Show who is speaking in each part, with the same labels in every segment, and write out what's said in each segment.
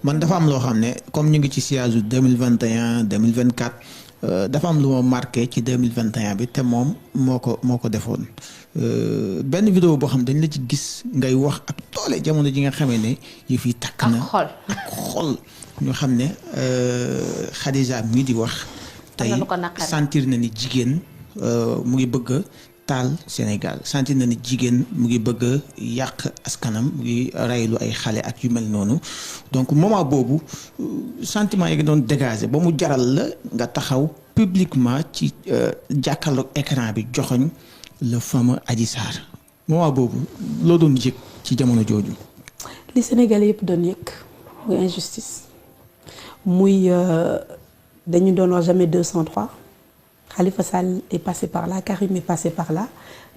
Speaker 1: man dafa am loo xam ne comme ñu ngi ci siège 2021 2024 dafa am lu ma marqué ci 2021 bi te moom moo ko defoon benn vidéo boo xam dañ la ci gis ngay wax ak doole jamono ji nga xamee ne yëf yi takk na ak xol ñu xam ne Khadija mii di wax tey sentir na ni jigéen mu ngi bëgg a taal Sénégal sentir na ni jigéen mu ngi bëgg a yàq askanam mu ngi raylu ay xale ak yu mel noonu donc moment boobu sentiment yi nga doon dégager ba mu jaral la nga taxaw publiquement ci jàkkaarloog écran bi joxoñ le fameux Adji Sarr moment boobu loo doon yëg ci jamono jooju.
Speaker 2: li Sénégalais yëpp doon yëg muy injustice muy dañu doon wax jamais 203 Khalifa Sall est passé par là Karim est passé par là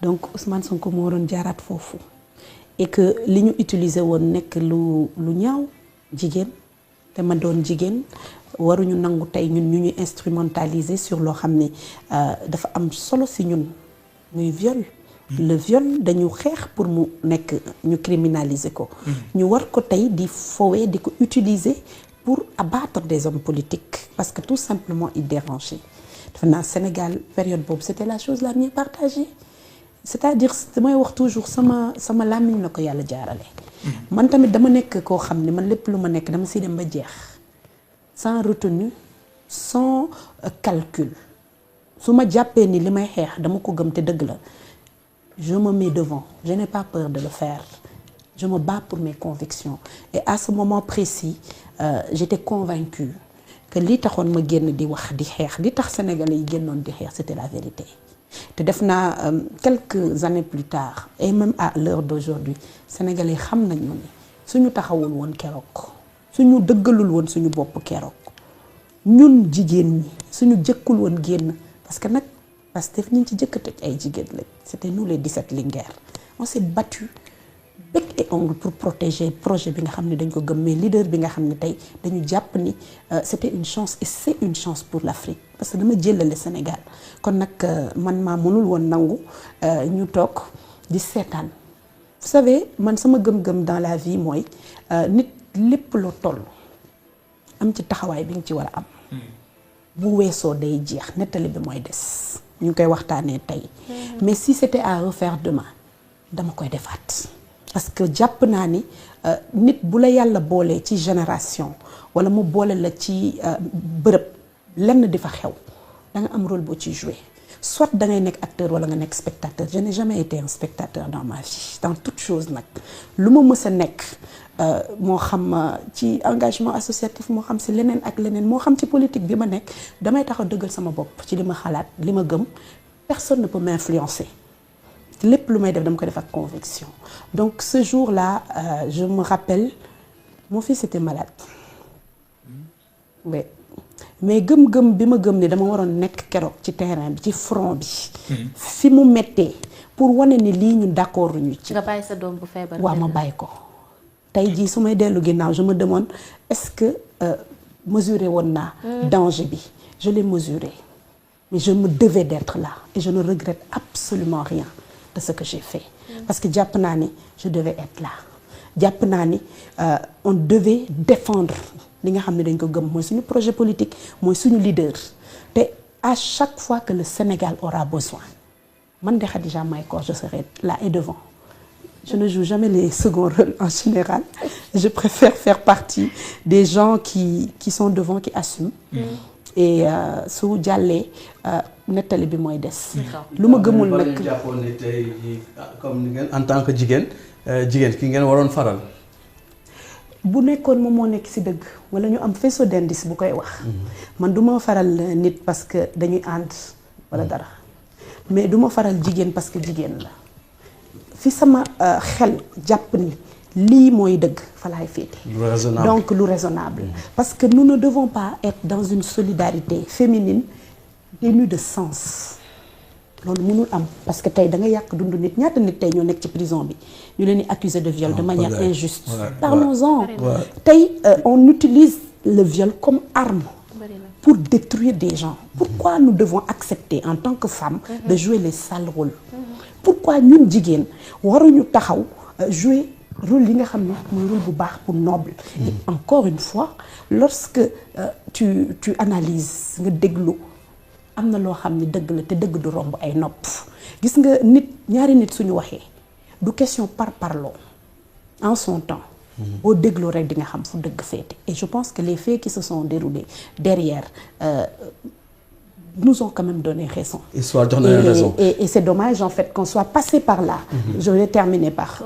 Speaker 2: donc Ousmane Sonko moo doon jaaraat foofu et que li ñu utiliser woon nekk lu ñaaw jigéen te ma doon jigéen waruñu nangu tey ñun ñu instrumentaliser sur loo xam ne dafa am solo si ñun muy viol. le viol dañu xeex pour mu nekk ñu criminaliser ko. ñu war ko tey di fowee di ko utiliser pour abattre des hommes politiques parce que tout simplement ils dérangeaient. defe naa Sénégal période boobu c'était la chose la mieux partagée c'est-à-dire damay wax toujours sama làmmiñ la ko yàlla jaarale. man tamit dama nekk koo xam ne man lépp lu ma nekk dama siy dem ba jeex sans retenue sans calcul su ma jàppee ni li may xeex dama ko gëm te dëgg la je me mets devant je n'ai pas peur de le faire je me bats pour mes convictions et à ce moment précis j'étais convaincue que li taxoon ma génn di wax di xeex li tax sénégalais yi génnoon di xeex c'était la vérité te def naa quelques années plus tard et même à l'heure d'aujourd'hui sénégalais yi xam nañu ni suñu taxawul woon keroog suñu dëggalul woon suñu bopp keroog ñun jigéen ñi suñu jëkkul woon génn parce que nag Pastef ñu ci jëkk tëj ay jigéen lañ c'était nous les 17 Linguère on s'est battu bec et ongle pour protéger projet bi nga xam ne dañ ko gëm mais leader bi nga xam ne tey dañu jàpp ni c'était une chance et c'est une chance pour l'Afrique parce que dama jëlale Sénégal kon nag man maa mënul woon nangu ñu toog di seetaan vous savez man sama gëm-gëm dans la vie mooy nit lépp loo toll am ci taxawaay bi nga ci war a am bu weesoo day jeex nettali bi mooy des ñu koy waxtaanee tey mais si c'était à refaire demain dama koy defaat parce que jàpp naa ni nit bu la yàlla boolee ci génération wala mu boole la ci bërëb lenn di fa xew da nga am rôle boo ci jouer soit da ngay nekk acteur wala nga nekk spectateur je n'ai jamais été un spectateur dans ma vie dans toute chose nag lu ma mës a nekk moo xam ci engagement associatif moo xam si leneen ak leneen moo xam ci politique bi ma nekk damay taxaw dëggal sama bopp ci li ma xalaat li ma gëm personne ne peut m'influencer lépp lu may def dama ko def ak conviction donc ce jour-là je me rappelle mon fils était malade oui mais gëm-gëm bi ma gëm ni dama waroon nekk keroog ci terrain bi ci front bi fi mu mettee pour wane ni lii ñu d'accord ñu ci
Speaker 3: nga bàyyi sa doom bu feebar
Speaker 2: waaw ma bàyyi ko tey jii su may dellu ginnaaw je me demande est-ce que mesurer woon naa danger bi je l'ai mesuré mais je me devais d'être là et je ne regrette absolument rien de ce que j'ai fait parce que jàpp naa ni je devais être là jàpp naa ni on devait défendre li nga xam ne dañ ko gëm mooy suñu projet politique mooy suñu leader te à chaque fois que le Sénégal aura besoin man de Khadija Mahécor je serai là et devant je ne joue jamais les seconds rôles en général je préfère faire partie des gens qui sont devant qui assument et su jàllee nettali bi mooy des lu ma gëmul nag
Speaker 4: jàppoon ne tey comme ni ngeen en tant que jigéen ki ngeen waroon faral
Speaker 2: bu nekkoon moom moo nekk ci dëgg walla ñu am faisceau d'indice bu koy wax man du ma faral nit parce que dañuy ànd walla dara mais du ma faral jigéen parce que jigéen la fi sama xel jàpp ni lii mooy dëgg fa laay féete donc lu raisonnable parce que nous ne devons pas être dans une solidarité féminine dénuée de sens loolu mënul am parce que tey da nga yàq dundu nit ñaata nit tey ñoo nekk ci prison bi ñu leen di accuser de viol de manière injuste parlons-en tey on utilise le viol comme arme pour détruire des gens pourquoi nous devons accepter en tant que femmes de jouer les sales rôles pourquoi ñun jigéen waruñu taxaw jouer rôle yi nga xam ne mooy rôle bu baax bu noble. Et encore une fois lorsque tu analyses nga déglu am na loo xam ne dëgg la te dëgg du romb ay nopp gis nga nit ñaari nit suñu waxee du question par parloo en son temps. boo dégloo rek di nga xam fu dëgg féete et je pense que les faits qui se sont déroulés derrière nous ont quand même donné raison.
Speaker 4: Histoire jox na raison.
Speaker 2: Et c'est dommage en fait qu'on soit passé par là. Je vais terminer par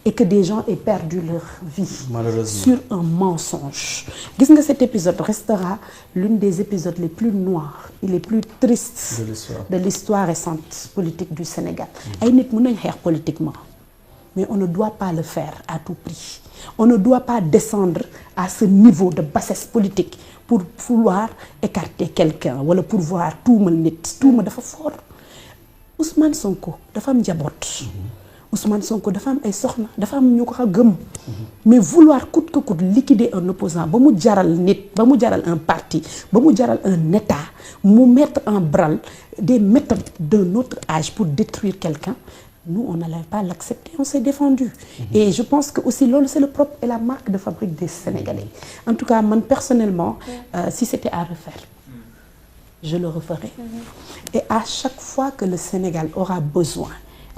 Speaker 2: et que des gens aient perdu leur vie sur un mensonge. Gis nga cet épisode restera l'une des épisodes les plus noirs et les plus tristes de l'histoire récente politique du Sénégal. Ay nit mën nañ xeex politiquement mais on ne doit pas le faire à tout prix. On ne doit pas descendre à ce niveau de bassesse politique pour vouloir écarter quelqu'un wala pour voir tuumal nit tuuma dafa fort. Ousmane Sonko dafa am njaboot. Ousmane Sonko dafa am ay soxna dafa am ñu ko xa gëm. Mais vouloir coûte que coûte liquider un opposant ba mu jaral nit ba mu jaral un parti ba mu jaral un état mu mettre en branle des méthodes d'un autre âge pour détruire quelqu'un. Nous, on n'allait pas l'accepter, on s'est défendu. Et je pense que aussi, c'est le propre et la marque de fabrique des Sénégalais. En tout cas, moi, personnellement, si c'était à refaire, je le referais. Et à chaque fois que le Sénégal aura besoin,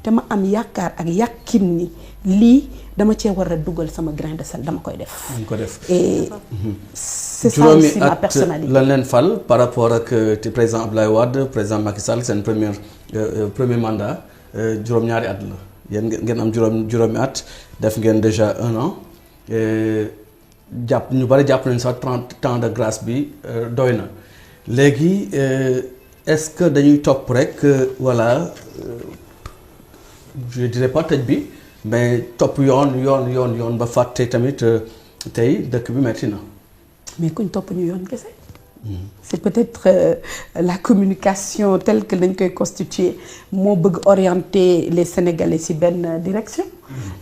Speaker 2: dama am yaakaar ak yàkkin ni lii dama cee war a dugal sama grain de sel dama koy def. Et c'est ça aussi ma personnalité.
Speaker 4: lan leen fal par rapport ak président Abdoulaye Wade président Macky Sall seen premier mandat. Juróom-ñaari at la yéen ngeen am juróomi at def ngeen déjà 1 an jàpp ñu bari jàpp nañu sax 30 ans de grâce bi doy na léegi est-ce que dañuy topp rek voilà je dirais pas tëj bi mais topp yoon ba fàtte tamit tey dëkk bi metti na.
Speaker 2: mais kuñ topp ñu yoon kese. C'est peut-être la communication telle que dañ koy constituer moo bëgg orienter les Sénégalais ci benn direction.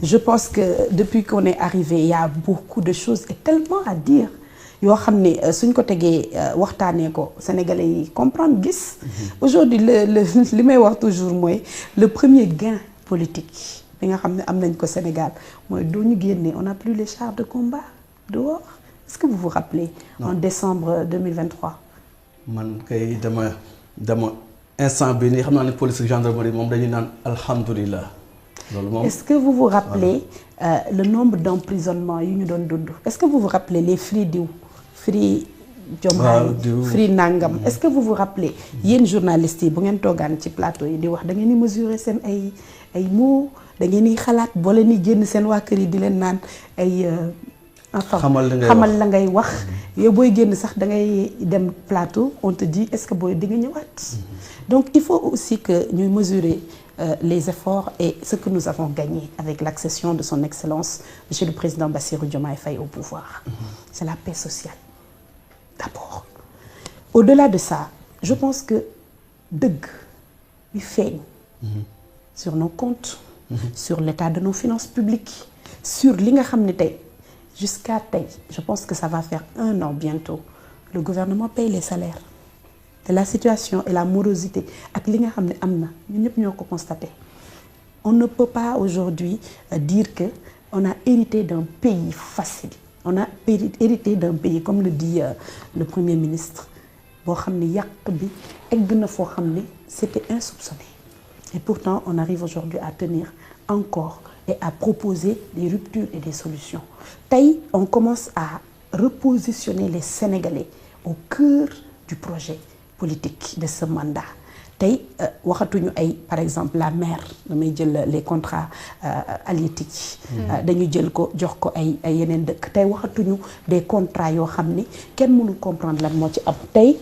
Speaker 2: Je pense que depuis qu'on est arrivé il y a beaucoup de choses et tellement à dire yoo xam ne suñ ko tegee waxtaanee ko Sénégalais yi comprendre gis. Aujourd'hui li may wax toujours mooy le premier gain politique bi nga xam ne am nañ ko Sénégal mooy doo ñu génnee on n'a plus les chars de combat dehors. Est-ce que vous vous rappelez en décembre 2023?
Speaker 4: man kay dama instant bi nii xam naa ne police ak gendarmerie moom dañuy naan alhamdulilah. loolu moom. Est-ce
Speaker 2: que vous vous rappelez le nombre d'emprisonnements yu ñu doon dund? Est-ce que vous vous rappelez les Free diw Free Diomaye Free Nangam? Est-ce que vous vous rappelez yéen journalistes yi bu ngeen toogaan ci plateau yi di wax da ngeen di mesurer seen ay mots da ngeen di xalaat boo leen di génn seen waa kër yi di leen naan ay. xamal la ngay wax yow booy génn sax da ngay dem plateau on te dit est-ce que booy di nga ñëwaat. Donc il faut aussi que ñuy mesurer les efforts et ce que nous avons gagné avec l'accession de son excellence monsieur le président Bassirou Diomaye Faye au pouvoir. C'est la paix sociale d'abord. Au-delà de ça je pense que dëgg bi feeñ sur nos comptes sur l'état de nos finances publiques sur li nga xam ne tey jusqu'à tey je pense que ça va faire 1 an bientôt le gouvernement paye les salaires de la situation et la morosité ak li nga xam ne am na ñun ñëpp ñoo ko constaté. On ne peut pas aujourd'hui dire que on a hérité d'un pays facile on a hérité d'un pays comme le dit le Premier ministre boo xam ne yàq bi egg na foo xam ne c'était insoupçonné et pourtant on arrive aujourd'hui à tenir encore et à proposer des ruptures et des solutions. Tey on commence à repositionner les Sénégalais au cœur du projet politique de ce mandat. Tey waxatuñu ay par exemple la mer damay jël les contrats halieutiques dañu jël ko jox ko ay yeneen dëkk tey waxatuñu des contrats yoo xam ne kenn mënul comprendre lan moo ci am tey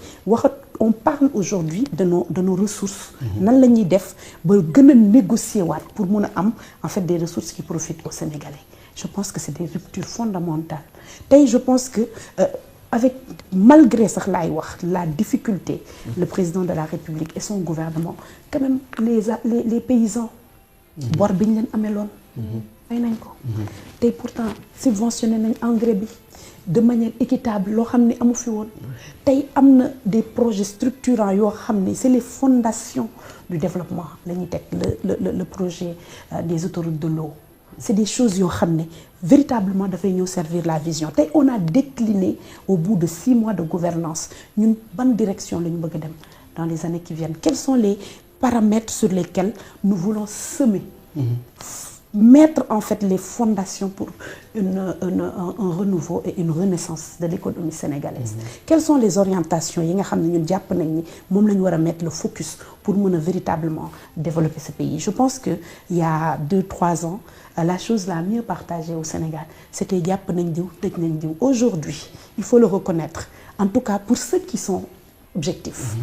Speaker 2: on parle aujourd'hui de nos ressources nan la ñuy def ba gën a négocier waat pour mun a am en fait des ressources qui profitent aux Sénégalais. Je pense que c'est des ruptures fondamentales tey je pense que avec malgré sax laay wax la difficulté le président de la République et son gouvernement quand même les paysans bor bi ñu leen ameloon fay nañ ko tey pourtant subventionné nañ engrais bi de manière équitable loo xam ne amu fi woon tey am na des projets structurants yoo xam ne c'est les fondations du développement la ñuy teg le projet des autoroutes de l'eau c'est des choses yoo xam ne véritablement dafay ñëw servir la vision tey on a décliné au bout de 6 mois de gouvernance ñun ban direction la ñu bëgg a dem dans les années qui viennent quels sont les paramètres sur lesquels nous voulons semer mettre en fait les fondations pour un renouveau et une renaissance de l'économie sénégalaise. Quelles sont les orientations yi nga xam ne ñun jàpp nañ ni moom la ñu war a mettre le focus pour mën a véritablement développer ce pays. Je pense que il y a 2-3 ans la chose la mieux partagée au Sénégal c'était jàpp nañ diw tëj nañ diw. Aujourd'hui il faut le reconnaître en tout cas pour ceux qui sont objectifs.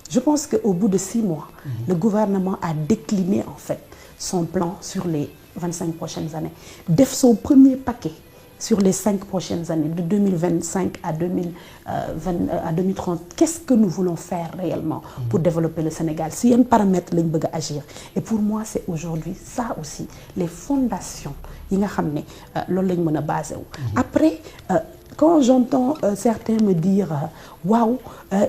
Speaker 2: Je pense qu'au bout de 6 mois le gouvernement a décliné en fait son plan sur les 25 prochaines années def son premier paquet sur les 5 prochaines années de 2025 à 2030 qu'est-ce que nous voulons faire réellement pour développer le Sénégal si yenn paramètres lañ bëgg a agir et pour moi c'est aujourd'hui ça aussi les fondations yi nga xam ne loolu lañ mën a basé wu après quand j'entends certains me dire waouh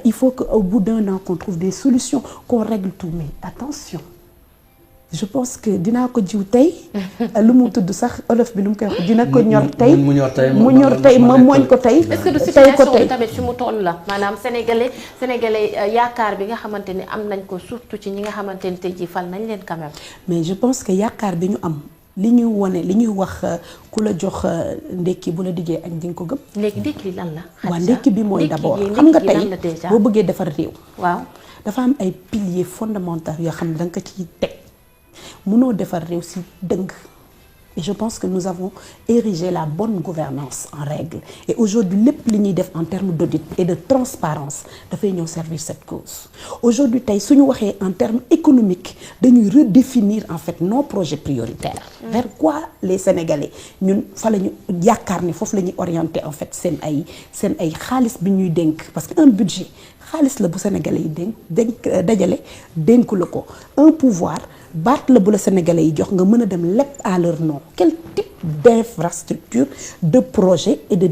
Speaker 2: il faut qu'au bout d'un an qu'on trouve des solutions qu'on règle tout mais attention je pense que dinaa ko jiw tey lu mu tudd sax olof bi lu mu koy wax dina ko ñor tey mu ñor tey ma mooñ ko tey
Speaker 3: est-ce que du situation bi tamit fi mu toll la maanaam sénégalais yaakaar bi nga xamante ni am nañ ko surtout ci ñi nga xamante ni tey jii fal nañ leen quand même
Speaker 2: mais je pense que yaakaar bi ñu am li ñuy wone li ñuy wax ku la jox ndekki bu la diggee añ di nga ko gëm
Speaker 3: léegi ndekki li lan la
Speaker 2: waaw ndekki bi mooy d'abord xam nga tey boo bëggee defar réew
Speaker 3: waaw
Speaker 2: dafa am ay piliers fondamentaux yoo xam ne da nga ko ciy teg mënoo defar réew si dëng et je pense que nous avons érigé la bonne gouvernance en règle et aujourd'hui lépp li ñuy def en termes d'audit et de transparence dafay ñëw servir cette cause aujourd'hui tey suñu waxee en termes économiques dañuy redéfinir en fait nos projets prioritaires vers quoi les Sénégalais ñun fa la ñu yaakaar ni foofu la ñuy orienter en fait seen ay xaalis bi ñuy dénk parce que un budget xaalis la bu Sénégalais yi dénk dajale dénk la ko un pouvoir baat la bu la Sénégalais yi jox nga mën a dem lépp à leur nom quel type d'infrastructure de projet et de